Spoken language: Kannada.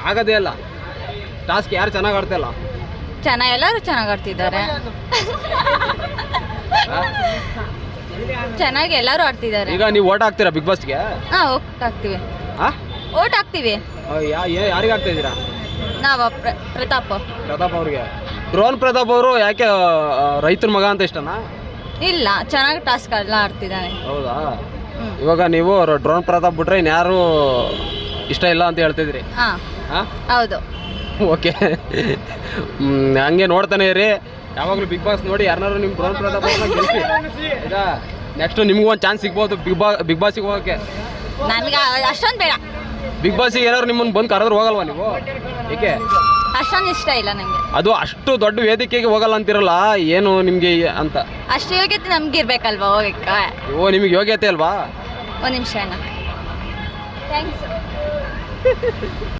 ಆಗದೇ ಇಲ್ಲ ಟಾಸ್ಕ್ ಯಾರು ಚೆನ್ನಾಗಿ ಆಡ್ತಿಲ್ಲ ಎಲ್ಲರೂ ಚೆನ್ನಾಗಿ ಆಡ್ತಿದ್ದಾರೆ ಚೆನ್ನಾಗಿ ಎಲ್ಲರೂ ಆಡ್ತಿದ್ದಾರೆ ಈಗ ನೀವು ಓಟ್ ಹಾಕ್ತೀರಾ ಬಿಗ್ ಬಾಸ್ಗೆ ಓಟ್ ಹಾಕ್ತೀವಿ ಓಟ್ ಹಾಕ್ತೀವಿ ಯಾರಿಗೆ ಹಾಕ್ತಾ ಇದ್ದೀರಾ ನಾವು ಪ್ರತಾಪ್ ಅವ್ರಿಗೆ ಡ್ರೋನ್ ಪ್ರತಾಪ್ ಅವರು ಯಾಕೆ ರೈತರ ಮಗ ಅಂತ ಇಷ್ಟನಾ ಇಲ್ಲ ಚೆನ್ನಾಗಿ ಟಾಸ್ಕ್ ಎಲ್ಲ ಆಡ್ತಿದ್ದಾನೆ ಹೌದಾ ಇವಾಗ ನೀವು ಡ್ರೋನ್ ಪ್ರತಾಪ್ ಬಿಟ್ರೆ ಇನ್ಯಾರು ಇಷ್ಟ ಇಲ್ಲ ಅಂತ ಹೇಳ್ತಿದ್ರಿ ಹೌದು ಓಕೆ ಹಂಗೆ ನೋಡ್ತಾನೆ ಇರಿ ಯಾವಾಗಲೂ ಬಿಗ್ ಬಾಸ್ ನೋಡಿ ಯಾರನ್ನಾರು ನಿಮ್ಮ ಡ್ರೋನ್ ಪ್ರತಾಪ್ ಅವ್ರನ್ನ ಗೆಲ್ಸಿ ಆಯ್ತಾ ನೆಕ್ಸ್ಟ್ ನಿಮ್ಗೂ ಒಂದು ಚಾನ್ಸ್ ಸಿಗ್ಬೋದು ಬಿಗ್ ಬಾಸಿಗೆ ಹೋಗೋಕ್ಕೆ ನನಗೆ ಅಷ್ಟೊಂದು ಬೇಡ ಬಿಗ್ ಬಾಸಿಗೆ ಏನಾದ್ರು ನಿಮ್ಮನ್ನು ಬಂದು ಕರೆದ್ರೆ ಹೋಗಲ್ವಾ ನೀವು ಏಕೆ ಅಷ್ಟೊಂದು ಇಷ್ಟ ಇಲ್ಲ ನನಗೆ ಅದು ಅಷ್ಟು ದೊಡ್ಡ ವೇದಿಕೆಗೆ ಹೋಗಲ್ಲ ಅಂತಿರಲ್ಲ ಏನು ನಿಮಗೆ ಅಂತ ಅಷ್ಟು ಯೋಗ್ಯತೆ ನಮ್ಗೆ ಇರ್ಬೇಕಲ್ವಾ ಹೋಗಕ್ಕೆ ನಿಮಗೆ ಯೋಗ್ಯತೆ ಅಲ್ವಾ ಒಂದು ನಿಮಿಷ ಅಣ್ಣ ಥ್ಯಾಂಕ್ಸ್